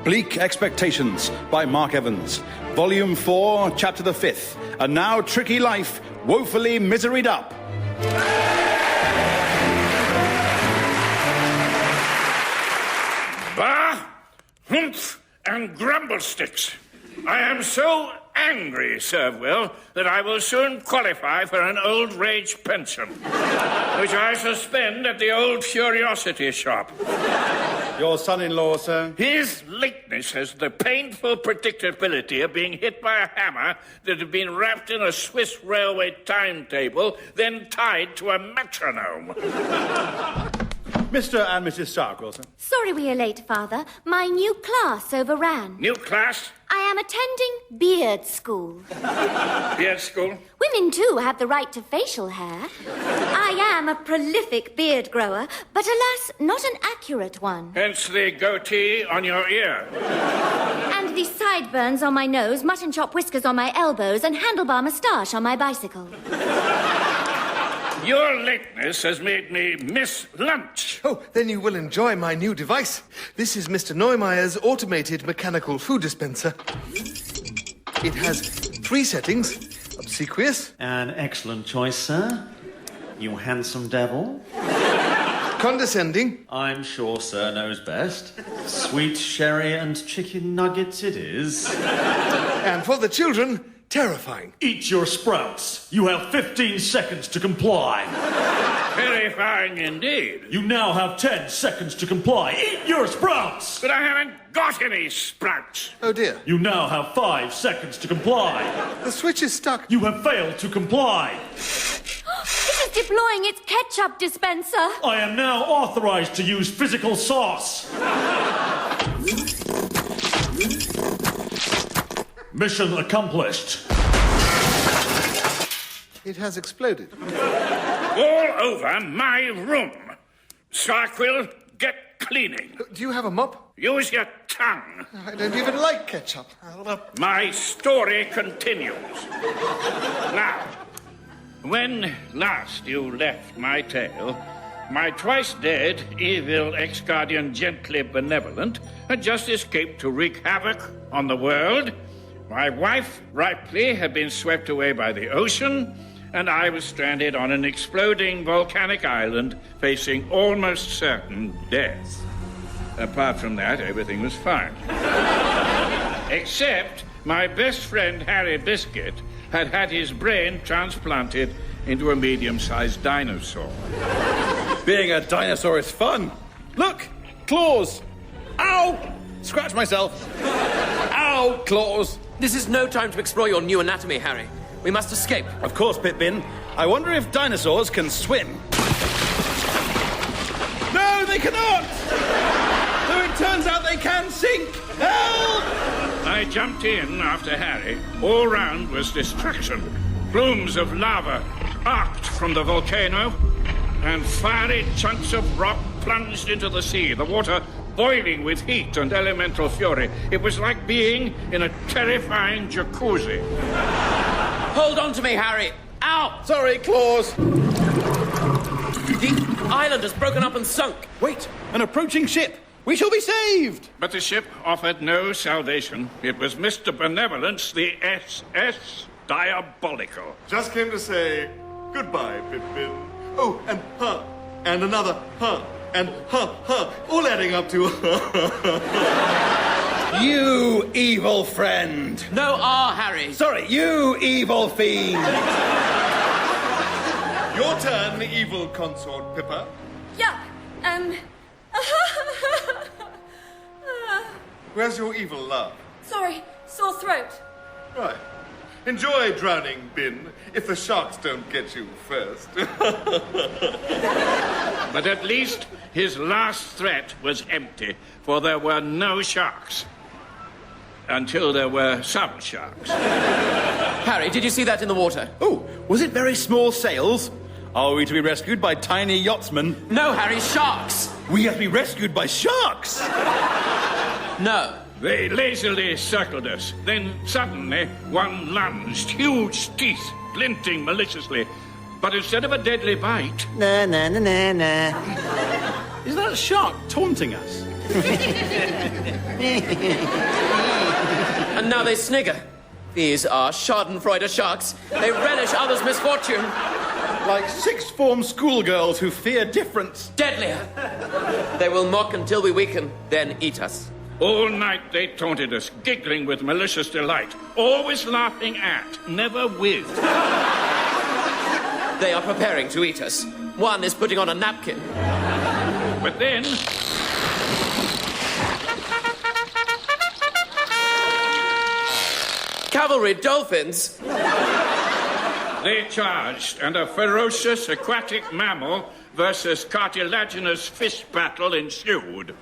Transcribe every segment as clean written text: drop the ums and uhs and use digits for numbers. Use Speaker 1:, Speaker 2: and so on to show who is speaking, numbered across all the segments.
Speaker 1: Bleak Expectations by Mark Evans. Volume 4, Chapter the 5th. A Now Tricky Life, Woefully Miseried Up.
Speaker 2: Bah, humph, and grumblesticks. I am so angry, Servwell, that I will soon qualify for an old rage pension, which I shall spend at the old curiosity shop.
Speaker 1: Your son-in-law, sir?
Speaker 2: His lateness has the painful predictability of being hit by a hammer that had been wrapped in a Swiss railway timetable, then tied to a metronome.
Speaker 1: Mr. and Mrs. Stark, sir.
Speaker 3: Sorry we are late, Father. My new class overran.
Speaker 2: New class?
Speaker 3: I am attending beard school.
Speaker 2: Beard school?
Speaker 3: Women, too, have the right to facial hair. I am a prolific beard grower, but alas, not an accurate one.
Speaker 2: Hence the goatee on your ear.
Speaker 3: And the sideburns on my nose, mutton chop whiskers on my elbows, and handlebar moustache on my bicycle.
Speaker 2: Your lateness has made me miss lunch.
Speaker 4: Oh, then you will enjoy my new device. This is Mr. Neumeyer's automated mechanical food dispenser. It has 3 settings. Obsequious.
Speaker 5: An excellent choice, sir. You handsome devil.
Speaker 4: Condescending.
Speaker 5: I'm sure sir knows best. Sweet sherry and chicken nuggets it is.
Speaker 4: And for the children, terrifying.
Speaker 5: Eat your sprouts. You have 15 seconds to comply.
Speaker 2: Terrifying indeed.
Speaker 5: You now have 10 seconds to comply. Eat your sprouts!
Speaker 2: But I haven't got any sprouts.
Speaker 4: Oh, dear.
Speaker 5: You now have 5 seconds to comply.
Speaker 4: The switch is stuck.
Speaker 5: You have failed to comply.
Speaker 3: It is deploying its ketchup dispenser.
Speaker 5: I am now authorized to use physical sauce. Mission accomplished.
Speaker 4: It has exploded.
Speaker 2: All over my room. Sarquill, get cleaning.
Speaker 4: Do you have a mop?
Speaker 2: Use your tongue.
Speaker 4: I don't even like ketchup.
Speaker 2: My story continues. Now, when last you left my tale, my twice-dead, evil ex-guardian gently benevolent had just escaped to wreak havoc on the world. My wife, rightly, had been swept away by the ocean, and I was stranded on an exploding volcanic island facing almost certain death. Apart from that, everything was fine. Except my best friend, Harry Biscuit, had had his brain transplanted into a medium-sized dinosaur.
Speaker 1: Being a dinosaur is fun. Look, claws. Ow! Scratch myself. Ow, claws.
Speaker 6: This is no time to explore your new anatomy, Harry. We must escape.
Speaker 1: Of course, Pip-Bin. I wonder if dinosaurs can swim. No, they cannot! Though it turns out they can sink. Help!
Speaker 2: I jumped in after Harry. All round was destruction. Plumes of lava arced from the volcano, and fiery chunks of rock plunged into the sea, the water boiling with heat and elemental fury. It was like being in a terrifying jacuzzi.
Speaker 6: Hold on to me, Harry. Ow!
Speaker 1: Sorry, claws.
Speaker 6: The island has broken up and sunk.
Speaker 1: Wait, an approaching ship. We shall be saved.
Speaker 2: But the ship offered no salvation. It was Mister Benevolent's, the SS Diabolical.
Speaker 4: Just came to say goodbye, Pip-Bin. Oh, and huh, and another huh, and huh, all adding up to
Speaker 1: You evil friend.
Speaker 6: No Harry.
Speaker 1: Sorry, you evil fiend.
Speaker 4: Your turn, evil consort Pippa.
Speaker 3: Yup.
Speaker 4: Where's your evil love?
Speaker 3: Sorry, sore throat.
Speaker 4: Right. Enjoy drowning, Bin, if the sharks don't get you first.
Speaker 2: But at least his last threat was empty, for there were no sharks. Until there were some sharks.
Speaker 6: Harry, did you see that in the water?
Speaker 1: Oh, was it very small sails? Are we to be rescued by tiny yachtsmen?
Speaker 6: No, Harry, sharks.
Speaker 1: We have to be rescued by sharks!
Speaker 6: No.
Speaker 2: They lazily circled us. Then suddenly one lunged, huge teeth glinting maliciously. But instead of a deadly bite...
Speaker 1: Is that a shark taunting us?
Speaker 6: And now they snigger. These are schadenfreude sharks. They relish others' misfortune.
Speaker 1: Like sixth form schoolgirls who fear difference.
Speaker 6: Deadlier. They will mock until we weaken, then eat us.
Speaker 2: All night they taunted us, giggling with malicious delight, always laughing at, never with.
Speaker 6: They are preparing to eat us. One is putting on a napkin.
Speaker 2: But then...
Speaker 6: Cavalry dolphins.
Speaker 2: They charged, and a ferocious aquatic mammal versus cartilaginous fish battle ensued.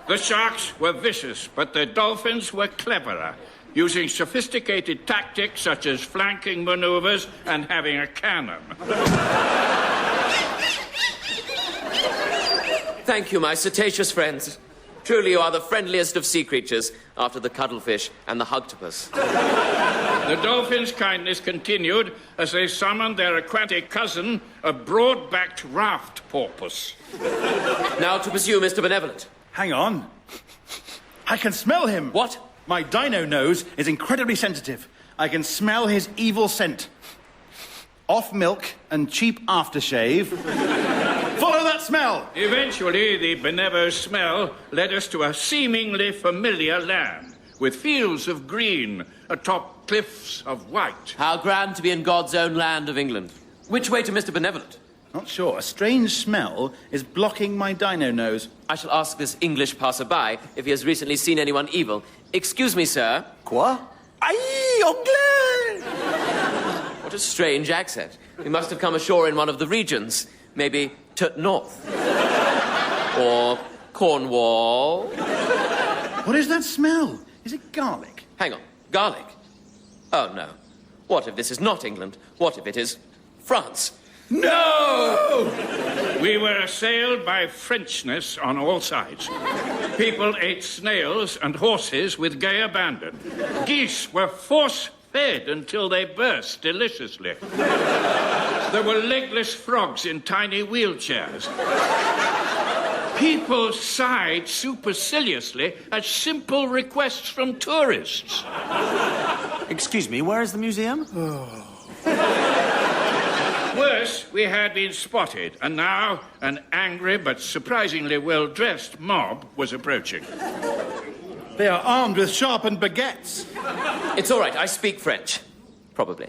Speaker 2: The sharks were vicious, but the dolphins were cleverer, using sophisticated tactics such as flanking maneuvers and having a cannon.
Speaker 6: Thank you, my cetaceous friends. Truly, you are the friendliest of sea creatures, after the cuttlefish and the hugtopus.
Speaker 2: The dolphins' kindness continued as they summoned their aquatic cousin, a broad-backed raft porpoise.
Speaker 6: Now to pursue Mister Benevolent.
Speaker 1: Hang on. I can smell him.
Speaker 6: What?
Speaker 1: My dino nose is incredibly sensitive. I can smell his evil scent. Off milk and cheap aftershave. Follow that smell!
Speaker 2: Eventually, the Benevo smell led us to a seemingly familiar land, with fields of green atop cliffs of white.
Speaker 6: How grand to be in God's own land of England. Which way to Mister Benevolent?
Speaker 1: Not sure. A strange smell is blocking my dino nose.
Speaker 6: I shall ask this English passerby if he has recently seen anyone evil. Excuse me, sir.
Speaker 7: Quoi? Aïe, anglais!
Speaker 6: What a strange accent. We must have come ashore in one of the regions. Maybe Tut North. Or Cornwall.
Speaker 1: What is that smell? Is it garlic?
Speaker 6: Hang on. Garlic? Oh, no. What if this is not England? What if it is France?
Speaker 2: No! We were assailed by Frenchness on all sides. People ate snails and horses with gay abandon. Geese were force-fed until they burst deliciously. There were legless frogs in tiny wheelchairs. People sighed superciliously at simple requests from tourists.
Speaker 7: Excuse me, where is the museum?
Speaker 2: Worse, we had been spotted, and now an angry but surprisingly well-dressed mob was approaching.
Speaker 1: They are armed with sharpened baguettes.
Speaker 6: It's all right, I speak French. Probably.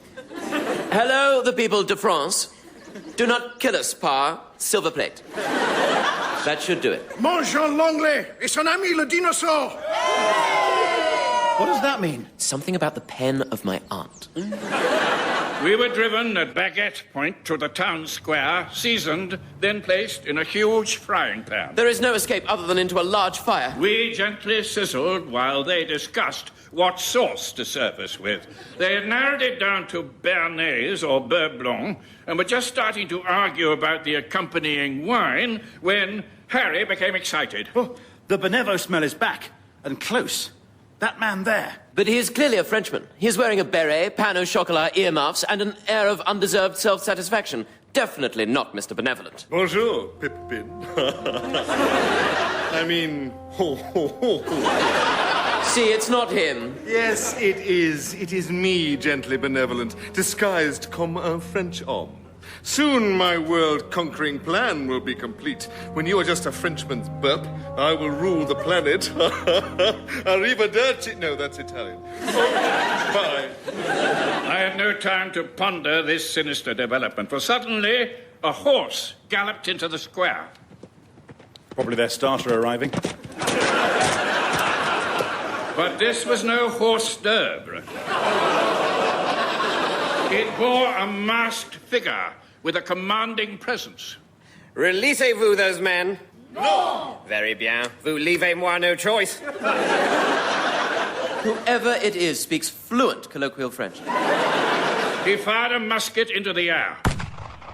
Speaker 6: Hello, the people de France. Do not kill us, pa. Silver plate. That should do it.
Speaker 8: Bonjour, l'anglais. Et son ami, le dinosaur.
Speaker 1: What does that mean?
Speaker 6: Something about the pen of my aunt.
Speaker 2: We were driven at baguette point to the town square, seasoned, then placed in a huge frying pan.
Speaker 6: There is no escape other than into a large fire.
Speaker 2: We gently sizzled while they discussed what sauce to serve us with. They had narrowed it down to béarnaise or beurre blanc and were just starting to argue about the accompanying wine when Harry became excited.
Speaker 1: Oh, the Benevo smell is back and close. That man there.
Speaker 6: But he is clearly a Frenchman. He is wearing a beret, pain au chocolat, earmuffs, and an air of undeserved self-satisfaction. Definitely not Mister Benevolent.
Speaker 4: Bonjour, Pippin. I mean, ho, ho, ho, ho.
Speaker 6: See, it's not him.
Speaker 4: Yes, it is. It is me, gently benevolent, disguised comme un French homme. Soon my world-conquering plan will be complete. When you are just a Frenchman's burp, I will rule the planet. Arrivederci. No, that's Italian. Oh, bye.
Speaker 2: I had no time to ponder this sinister development, for suddenly a horse galloped into the square.
Speaker 1: Probably their starter arriving.
Speaker 2: But this was no horse d'oeuvre. It bore a masked figure with a commanding presence.
Speaker 9: Releasez-vous those men. No! Very bien. Vous leavez-moi no choice.
Speaker 6: Whoever it is speaks fluent colloquial French.
Speaker 2: He fired a musket into the air,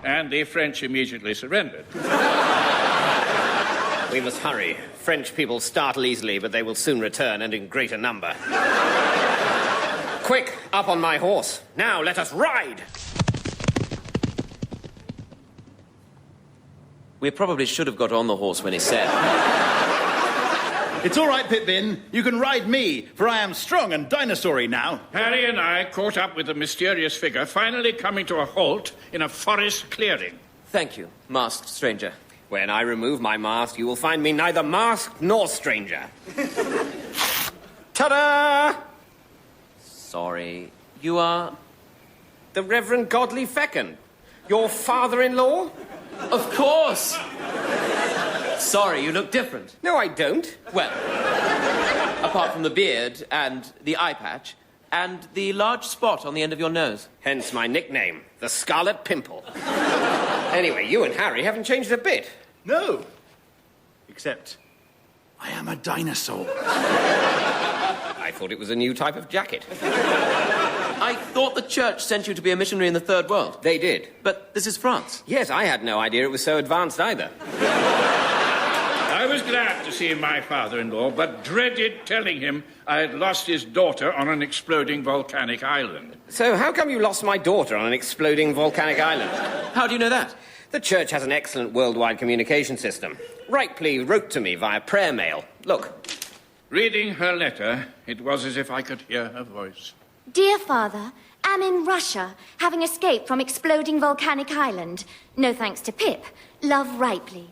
Speaker 2: and the French immediately surrendered.
Speaker 9: We must hurry. French people startle easily, but they will soon return, and in greater number. Quick, up on my horse. Now let us ride!
Speaker 6: We probably should have got on the horse when he said.
Speaker 1: It's all right, Pip-Bin. You can ride me, for I am strong and dinosaur-y now.
Speaker 2: Harry and I caught up with the mysterious figure, finally coming to a halt in a forest clearing.
Speaker 6: Thank you, masked stranger.
Speaker 9: When I remove my mask, you will find me neither masked nor stranger. Ta-da!
Speaker 6: Sorry, you are...
Speaker 9: The Reverend Godly Fecund. Your father-in-law?
Speaker 6: Of course! Sorry, you look different.
Speaker 9: No, I don't.
Speaker 6: Well, apart from the beard and the eye patch and the large spot on the end of your nose.
Speaker 9: Hence my nickname, the Scarlet Pimple. Anyway, you and Harry haven't changed a bit.
Speaker 1: No. Except, I am a dinosaur.
Speaker 9: I thought it was a new type of jacket.
Speaker 6: I thought the church sent you to be a missionary in the third world.
Speaker 9: They did.
Speaker 6: But this is France.
Speaker 9: Yes, I had no idea it was so advanced either.
Speaker 2: I was glad to see my father-in-law, but dreaded telling him I had lost his daughter on an exploding volcanic island.
Speaker 9: So how come you lost my daughter on an exploding volcanic island?
Speaker 6: How do you know that?
Speaker 9: The church has an excellent worldwide communication system. Ripley wrote to me via prayer mail. Look.
Speaker 2: Reading her letter, it was as if I could hear her voice.
Speaker 3: Dear Father, am in Russia, having escaped from exploding volcanic island. No thanks to Pip. Love, Ripley.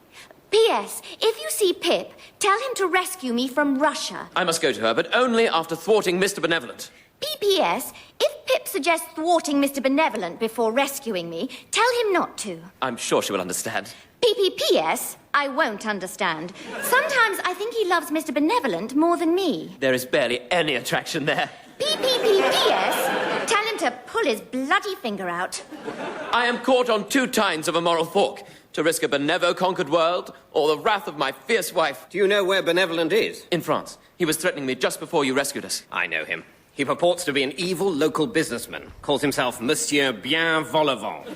Speaker 3: P.S. If you see Pip, tell him to rescue me from Russia.
Speaker 6: I must go to her, but only after thwarting Mister Benevolent.
Speaker 3: P.P.S. If Pip suggests thwarting Mister Benevolent before rescuing me, tell him not to.
Speaker 6: I'm sure she will understand.
Speaker 3: P.P.P.S. I won't understand. Sometimes I think he loves Mister Benevolent more than me.
Speaker 6: There is barely any attraction there.
Speaker 3: P.P.P.P.S. Tell him to pull his bloody finger out.
Speaker 6: I am caught on 2 tines of a moral fork. To risk a Benevo-conquered world, or the wrath of my fierce wife.
Speaker 9: Do you know where Benevolent is?
Speaker 6: In France. He was threatening me just before you rescued us.
Speaker 9: I know him. He purports to be an evil local businessman. Calls himself Monsieur Benevolent.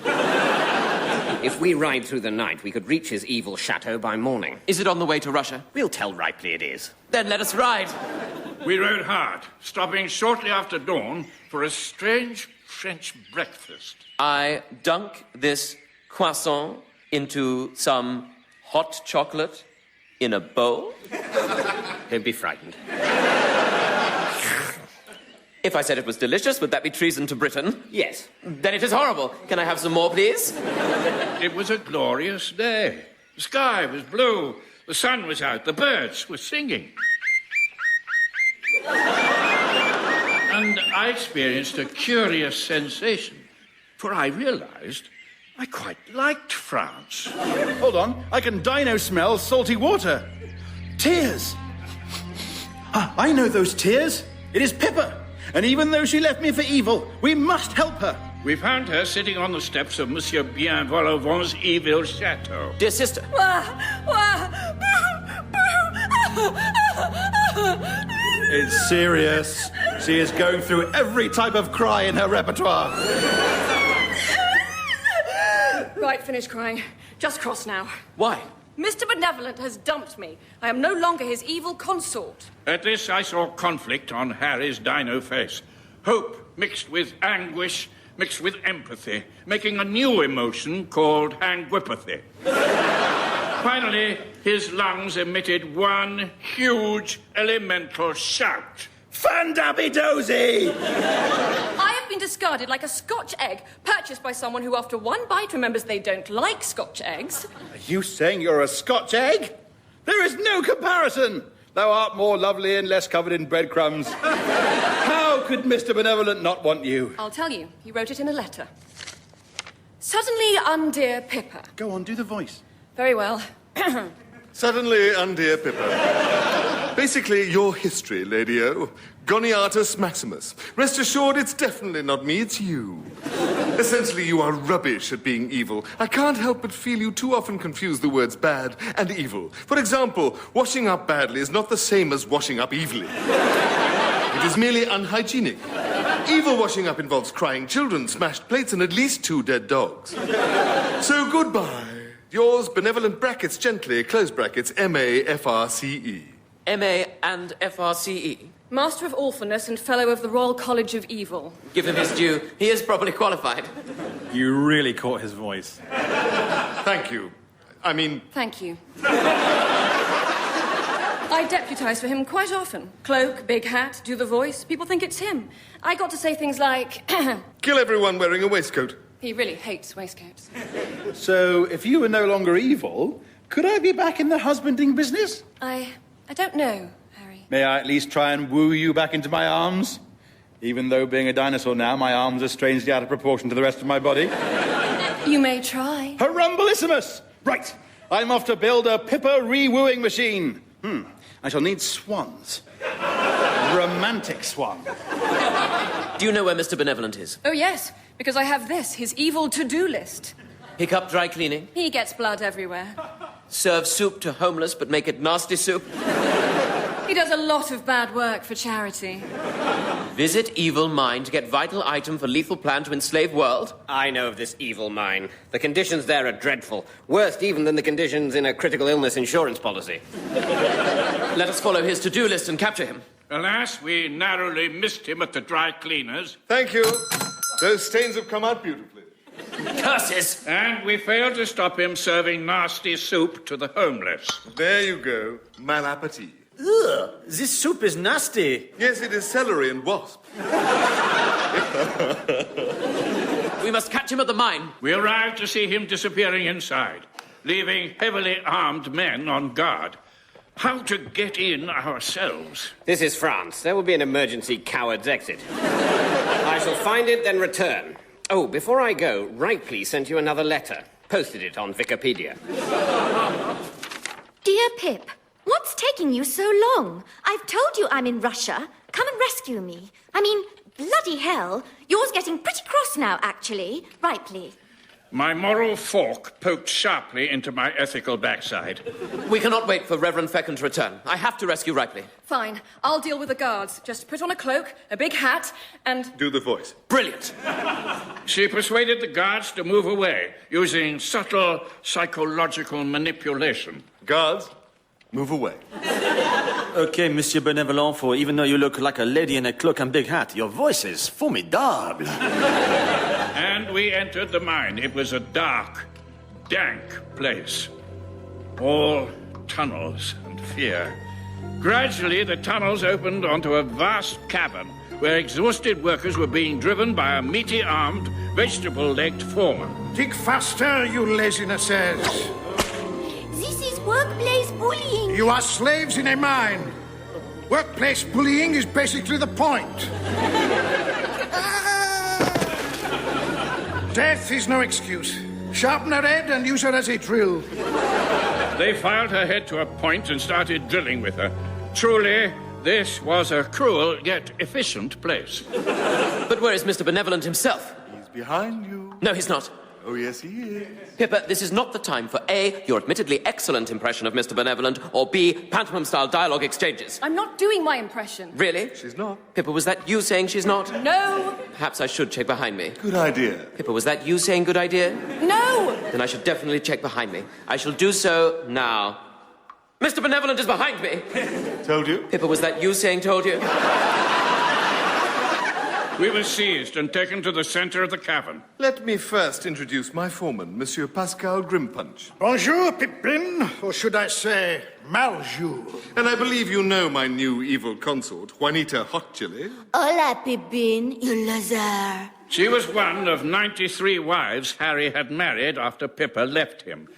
Speaker 9: If we ride through the night, we could reach his evil chateau by morning.
Speaker 6: Is it on the way to Russia?
Speaker 9: We'll tell Ripley it is.
Speaker 6: Then let us ride.
Speaker 2: We rode hard, stopping shortly after dawn for a strange French breakfast.
Speaker 6: I dunk this croissant into some hot chocolate in a bowl.
Speaker 9: Don't be frightened.
Speaker 6: If I said it was delicious, would that be treason to Britain?
Speaker 9: Yes.
Speaker 6: Then it is horrible. Can I have some more, please?
Speaker 2: It was a glorious day. The sky was blue, the sun was out, the birds were singing. And I experienced a curious sensation, for I realized I quite liked France.
Speaker 1: Hold on, I can dino-smell salty water. Tears. Ah, I know those tears. It is Pippa. And even though she left me for evil, we must help her.
Speaker 2: We found her sitting on the steps of Monsieur Benevolent's evil chateau.
Speaker 6: Dear sister.
Speaker 1: It's serious. She is going through every type of cry in her repertoire.
Speaker 10: Right, finish crying. Just cross now.
Speaker 6: Why?
Speaker 10: Mr. Benevolent has dumped me. I am no longer his evil consort.
Speaker 2: At this, I saw conflict on Harry's dino face. Hope mixed with anguish, mixed with empathy, making a new emotion called anguipathy. Finally, his lungs emitted one huge elemental shout.
Speaker 1: Fandabby-dozy!
Speaker 10: I have been discarded like a Scotch egg, purchased by someone who after one bite remembers they don't like Scotch eggs.
Speaker 1: Are you saying you're a Scotch egg? There is no comparison. Thou art more lovely and less covered in breadcrumbs. How could Mr. Benevolent not want you?
Speaker 10: I'll tell you, he wrote it in a letter. Suddenly, dear Pippa.
Speaker 1: Go on, do the voice.
Speaker 10: Very well.
Speaker 4: Suddenly, dear Pippa. Basically, your history, Lady-O. Goniatus Maximus. Rest assured, it's definitely not me, it's you. Essentially, you are rubbish at being evil. I can't help but feel you too often confuse the words bad and evil. For example, washing up badly is not the same as washing up evilly. It is merely unhygienic. Evil washing up involves crying children, smashed plates, and at least 2 dead dogs. So, goodbye. Yours, benevolent brackets gently, close brackets, M-A-F-R-C-E.
Speaker 6: M.A. and F.R.C.E.
Speaker 10: Master of Orphaness and Fellow of the Royal College of Evil.
Speaker 6: Give him his due. He is properly qualified.
Speaker 7: You really caught his voice.
Speaker 4: Thank you.
Speaker 10: Thank you. I I deputise for him quite often. Cloak, big hat, do the voice. People think it's him. I got to say things like...
Speaker 4: Kill everyone wearing a waistcoat.
Speaker 10: He really hates waistcoats.
Speaker 1: So, if you were no longer evil, could I be back in the husbanding business?
Speaker 10: I don't know, Harry.
Speaker 1: May I at least try and woo you back into my arms? Even though, being a dinosaur now, my arms are strangely out of proportion to the rest of my body.
Speaker 10: You may try.
Speaker 1: Harumbleissimus! Right, I'm off to build a Pippa re-wooing machine. I shall need swans. Romantic swan.
Speaker 6: Do you know where Mister Benevolent is?
Speaker 10: Oh, yes, because I have this, his evil to-do list.
Speaker 6: Pick up dry cleaning.
Speaker 10: He gets blood everywhere.
Speaker 6: Serve soup to homeless, but make it nasty soup.
Speaker 10: He does a lot of bad work for charity.
Speaker 6: Visit Evil Mine to get vital item for lethal plan to enslave world.
Speaker 9: I know of this evil mine. The conditions there are dreadful. Worse even than the conditions in a critical illness insurance policy.
Speaker 6: Let us follow his to-do list and capture him.
Speaker 2: Alas, we narrowly missed him at the dry cleaners.
Speaker 4: Thank you. Those stains have come out beautifully.
Speaker 6: Curses!
Speaker 2: And we failed to stop him serving nasty soup to the homeless.
Speaker 4: There you go. Mal appetit.
Speaker 7: Ugh, this soup is nasty.
Speaker 4: Yes, it is celery and wasp.
Speaker 6: We must catch him at the mine.
Speaker 2: We arrived to see him disappearing inside, leaving heavily armed men on guard. How to get in ourselves?
Speaker 9: This is France. There will be an emergency coward's exit. I shall find it, then return. Oh, before I go, Ripley sent you another letter. Posted it on Wikipedia.
Speaker 3: Dear Pip, what's taking you so long? I've told you I'm in Russia. Come and rescue me. I mean, bloody hell. Yours getting pretty cross now, actually. Ripley.
Speaker 2: My moral fork poked sharply into my ethical backside.
Speaker 6: We cannot wait for Reverend Fecund to return. I have to rescue Ripley.
Speaker 10: Fine, I'll deal with the guards. Just put on a cloak, a big hat, and...
Speaker 4: Do the voice.
Speaker 6: Brilliant.
Speaker 2: She persuaded the guards to move away, using subtle psychological manipulation.
Speaker 4: Guards, move away.
Speaker 7: Okay, Monsieur Benevolent, for even though you look like a lady in a cloak and big hat, your voice is formidable.
Speaker 2: And we entered the mine. It was a dark, dank place. All tunnels and fear. Gradually, the tunnels opened onto a vast cavern where exhausted workers were being driven by a meaty-armed, vegetable-legged foreman.
Speaker 8: Dig faster, you lazinesses.
Speaker 3: This is workplace bullying.
Speaker 8: You are slaves in a mine. Workplace bullying is basically the point. Death is no excuse. Sharpen her head and use her as a drill.
Speaker 2: They filed her head to a point and started drilling with her. Truly, this was a cruel yet efficient place.
Speaker 6: But where is Mr. Benevolent himself?
Speaker 4: He's behind you.
Speaker 6: No, he's not.
Speaker 4: Oh, yes, he is.
Speaker 6: Pippa, this is not the time for A, your admittedly excellent impression of Mr. Benevolent, or B, pantomime-style dialogue exchanges.
Speaker 10: I'm not doing my impression.
Speaker 6: Really?
Speaker 4: She's not.
Speaker 6: Pippa, was that you saying she's not?
Speaker 10: No.
Speaker 6: Perhaps I should check behind me.
Speaker 4: Good idea.
Speaker 6: Pippa, was that you saying good idea?
Speaker 10: No.
Speaker 6: Then I should definitely check behind me. I shall do so now. Mr. Benevolent is behind me.
Speaker 4: Told you.
Speaker 6: Pippa, was that you saying told you?
Speaker 2: We were seized and taken to the center of the cavern.
Speaker 4: Let me first introduce my foreman, Monsieur Pascal Grimpunch.
Speaker 8: Bonjour, Pipin, or should I say, Maljour.
Speaker 4: And I believe you know my new evil consort, Juanita Hot Chili.
Speaker 3: Hola, Pipin, you loser.
Speaker 2: She was one of 93 wives Harry had married after Pippa left him.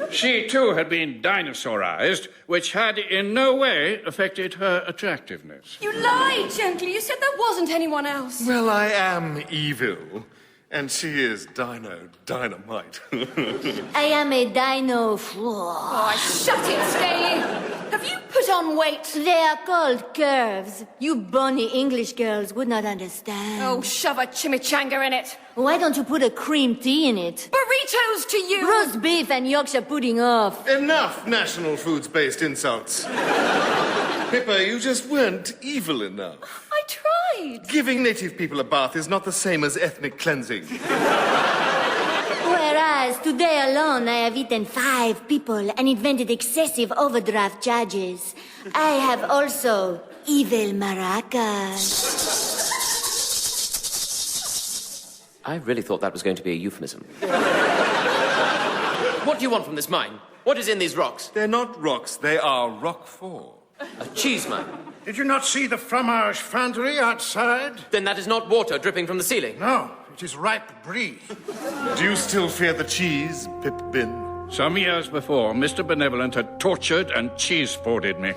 Speaker 2: She, too, had been dinosaurized, which had in no way affected her attractiveness.
Speaker 10: You lied gently. You said there wasn't anyone else.
Speaker 4: Well, I am evil, and she is dynamite.
Speaker 3: I am a dino.
Speaker 10: Oh, shut it, Scaly. Have you put on weight?
Speaker 3: They are called curves. You bonny English girls would not understand.
Speaker 10: Oh, shove a chimichanga in it.
Speaker 3: Why don't you put a cream tea in it?
Speaker 10: Burritos to you.
Speaker 3: Roast beef and Yorkshire pudding off.
Speaker 4: Enough national foods-based insults. Pippa, you just weren't evil enough.
Speaker 10: I tried.
Speaker 4: Giving native people a bath is not the same as ethnic cleansing.
Speaker 3: Whereas today alone I have eaten 5 people and invented excessive overdraft charges. I have also evil maracas.
Speaker 6: I really thought that was going to be a euphemism. What do you want from this mine? What is in these rocks?
Speaker 4: They're not rocks, they are roquefort.
Speaker 6: A cheese mine?
Speaker 8: Did you not see the fromage foundry outside?
Speaker 6: Then that is not water dripping from the ceiling.
Speaker 8: No, it is ripe brie.
Speaker 4: Do you still fear the cheese, Pip-Bin?
Speaker 2: Some years before, Mr. Benevolent had tortured and cheese-boarded me.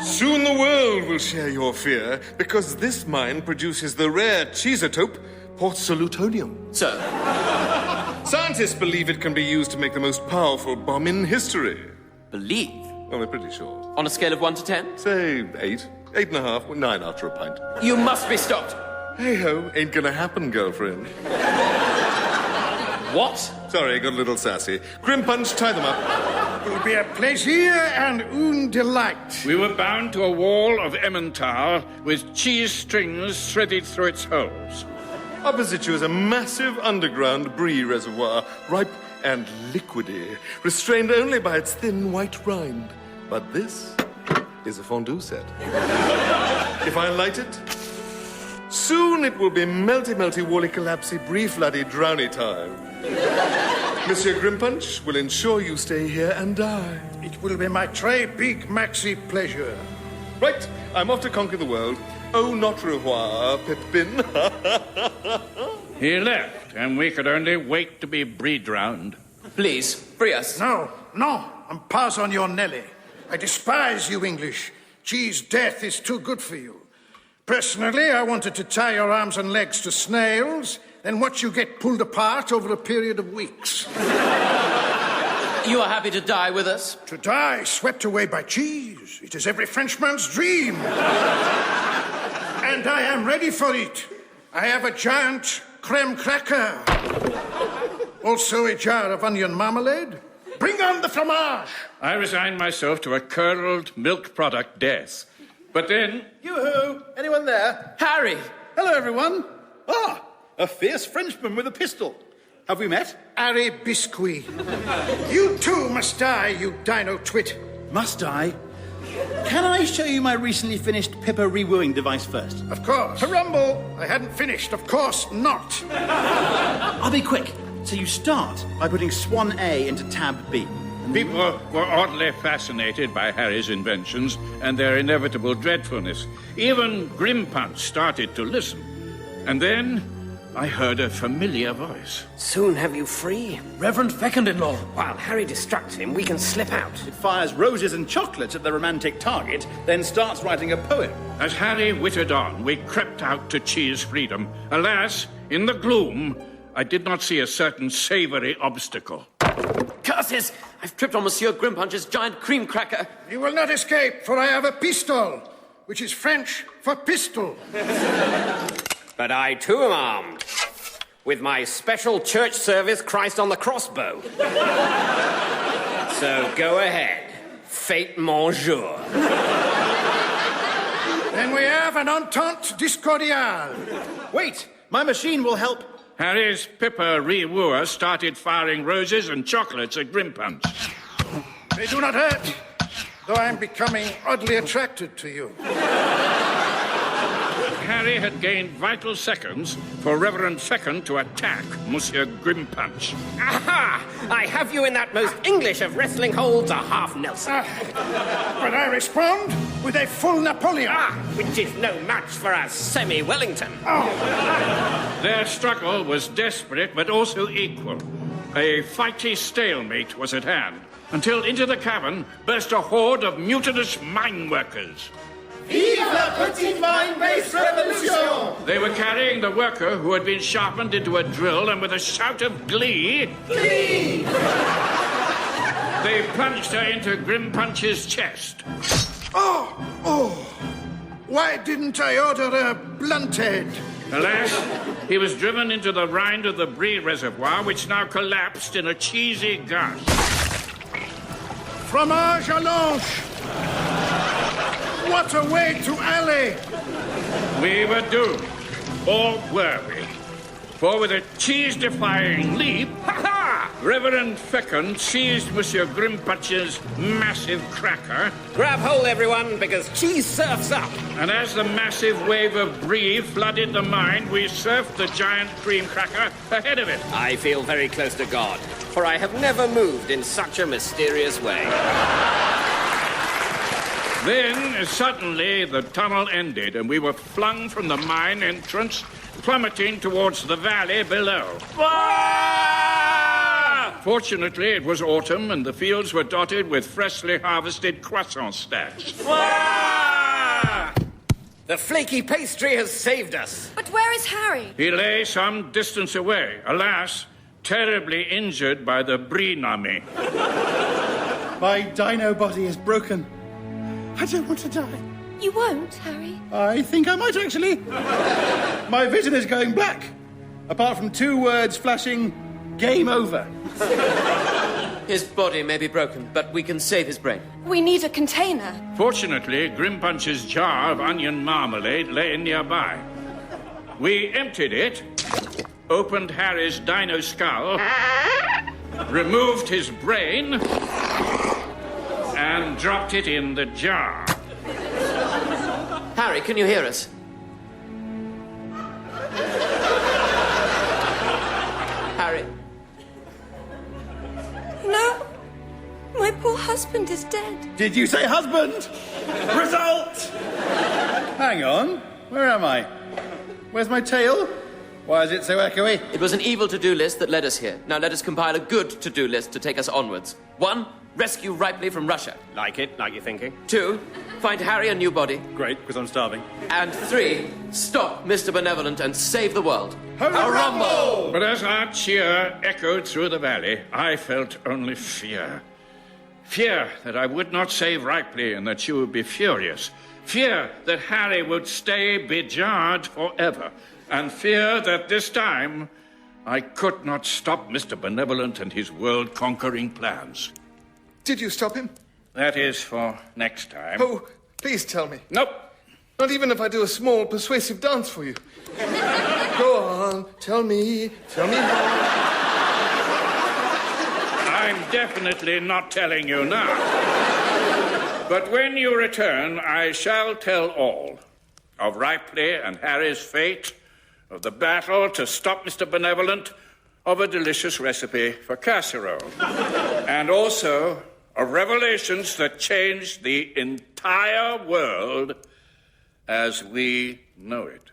Speaker 4: Soon the world will share your fear, because this mine produces the rare cheesotope, Portsalutonium.
Speaker 6: Sir?
Speaker 4: Scientists believe it can be used to make the most powerful bomb in history.
Speaker 6: Believe?
Speaker 4: Well, they're pretty sure.
Speaker 6: On a scale of 1 to 10?
Speaker 4: Say 8, 8.5, 9 after a pint.
Speaker 6: You must be stopped.
Speaker 4: Hey-ho, ain't gonna happen, girlfriend.
Speaker 6: What?
Speaker 4: Sorry, got a little sassy. Grimpunch, tie them up.
Speaker 8: It will be a plaisir and un delight.
Speaker 2: We were bound to a wall of Emmental with cheese strings threaded through its holes.
Speaker 4: Opposite you is a massive underground brie reservoir, ripe and liquidy, restrained only by its thin white rind. But this is a fondue set. If I light it, soon it will be melty, wally collapsy, brie floody, drowny time. Monsieur Grimpunch will ensure you stay here and die.
Speaker 8: It will be my très big maxi pleasure.
Speaker 4: Right, I'm off to conquer the world. Oh, not revoir, Pip-Bin.
Speaker 2: He left, and we could only wait to be brie-drowned.
Speaker 6: Please, free us.
Speaker 8: No, and pass on your Nelly. I despise you English. Cheese death is too good for you. Personally, I wanted to tie your arms and legs to snails, then watch you get pulled apart over a period of weeks.
Speaker 6: You are happy to die with us?
Speaker 8: To die swept away by cheese. It is every Frenchman's dream. And I am ready for it. I have a giant creme cracker. Also a jar of onion marmalade. Bring on the fromage.
Speaker 2: I resigned myself to a curdled milk product death. But then...
Speaker 1: Yoo-hoo! Anyone there?
Speaker 6: Harry!
Speaker 1: Hello, everyone. Ah, a fierce Frenchman with a pistol. Have we met?
Speaker 8: Harry Biscuit. You too must die, you dino twit.
Speaker 1: Must I? Can I show you my recently finished Pippa re-wooing device first?
Speaker 8: Of course. Rumble, I hadn't finished. Of course not.
Speaker 1: I'll be quick. So you start by putting Swan A into tab B.
Speaker 2: People were oddly fascinated by Harry's inventions and their inevitable dreadfulness. Even Grimpunch started to listen. And then I heard a familiar voice.
Speaker 9: Soon have you free.
Speaker 7: Reverend Fecund-in-law.
Speaker 9: While Harry distracts him, we can slip out.
Speaker 1: It fires roses and chocolates at the romantic target, then starts writing a poem.
Speaker 2: As Harry wittered on, we crept out to cheese freedom. Alas, in the gloom, I did not see a certain savoury obstacle.
Speaker 6: Curses! I've tripped on Monsieur Grimpunch's giant cream cracker.
Speaker 8: You will not escape, for I have a pistol, which is French for pistol.
Speaker 9: But I too am armed. With my special church service Christ on the crossbow. So go ahead. Fate mon jour.
Speaker 8: Then we have an entente discordiale.
Speaker 1: Wait, my machine will help.
Speaker 2: Harry's Pippa re-wooer started firing roses and chocolates at Grimpunch.
Speaker 8: They do not hurt, though I am becoming oddly attracted to you.
Speaker 2: Harry had gained vital seconds for Reverend Fecund to attack Monsieur Grimpunch.
Speaker 9: Aha! I have you in that most English of wrestling holds, a half Nelson.
Speaker 8: But I respond with a full Napoleon.
Speaker 9: Which is no match for a semi-Wellington.
Speaker 2: Their struggle was desperate but also equal. A fighty stalemate was at hand, until into the cavern burst a horde of mutinous mine workers.
Speaker 1: Vive la petite mine-based revolution!
Speaker 2: They were carrying the worker who had been sharpened into a drill, and with a shout of glee...
Speaker 1: Glee!
Speaker 2: They plunged her into Grimpunch's chest.
Speaker 8: Oh! Why didn't I order a blunted?
Speaker 2: Alas, he was driven into the rind of the brie reservoir, which now collapsed in a cheesy gush.
Speaker 8: Fromage à l'ange! What a way to alley!
Speaker 2: We were doomed. Or were we? For with a cheese-defying leap, Reverend Fecund seized Monsieur Grimpunch's massive cracker.
Speaker 9: Grab hold, everyone, because cheese surfs up.
Speaker 2: And as the massive wave of brie flooded the mine, we surfed the giant cream cracker ahead of it.
Speaker 9: I feel very close to God, for I have never moved in such a mysterious way.
Speaker 2: Then, suddenly, the tunnel ended, and we were flung from the mine entrance, plummeting towards the valley below. Fortunately, it was autumn, and the fields were dotted with freshly harvested croissant stacks.
Speaker 9: The flaky pastry has saved us.
Speaker 10: But where is Harry?
Speaker 2: He lay some distance away, alas, terribly injured by the brie nummy.
Speaker 1: My dino body is broken. I don't want to die.
Speaker 10: You won't, Harry.
Speaker 1: I think I might, actually. My vision is going black. Apart from 2 words flashing, game over.
Speaker 6: His body may be broken, but we can save his brain.
Speaker 10: We need a container.
Speaker 2: Fortunately, Grimpunch's jar of onion marmalade lay nearby. We emptied it, opened Harry's dino skull, removed his brain, and dropped it in the jar.
Speaker 6: Harry, can you hear us? Harry?
Speaker 10: No. My poor husband is dead.
Speaker 1: Did you say husband? Result! Hang on. Where am I? Where's my tail? Why is it so echoey?
Speaker 6: It was an evil to-do list that led us here. Now let us compile a good to-do list to take us onwards. 1, rescue Ripley from Russia.
Speaker 9: Like it, like you're thinking.
Speaker 6: 2, find Harry a new body.
Speaker 1: Great, because I'm starving.
Speaker 6: And 3, stop Mister Benevolent and save the world.
Speaker 1: Hurrah!
Speaker 2: But as our cheer echoed through the valley, I felt only fear. Fear that I would not save Ripley and that she would be furious. Fear that Harry would stay bejarred forever. And fear that this time I could not stop Mr. Benevolent and his world-conquering plans.
Speaker 4: Did you stop him?
Speaker 2: That is for next time.
Speaker 4: Oh, please tell me.
Speaker 2: Nope.
Speaker 4: Not even if I do a small persuasive dance for you. Go on, tell me.
Speaker 2: I'm definitely not telling you now. But when you return, I shall tell all. Of Ripley and Harry's fate, of the battle to stop Mr. Benevolent, of a delicious recipe for casserole. And also of revelations that changed the entire world as we know it.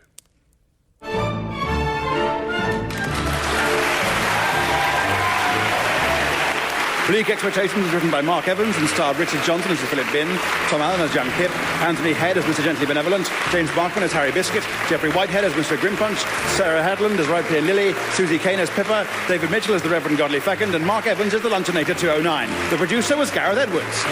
Speaker 1: Bleak Expectations was written by Mark Evans and starred Richard Johnson as Philip Bin, Tom Allen as young Pip, Anthony Head as Mr. Gently Benevolent, James Bachman as Harry Biscuit, Geoffrey Whitehead as Mr. Grimpunch, Sarah Hadland as Ripley and Lily, Susy Kane as Pippa, David Mitchell as the Reverend Godly Fecund, and Mark Evans as the Luncheonator 209. The producer was Gareth Edwards.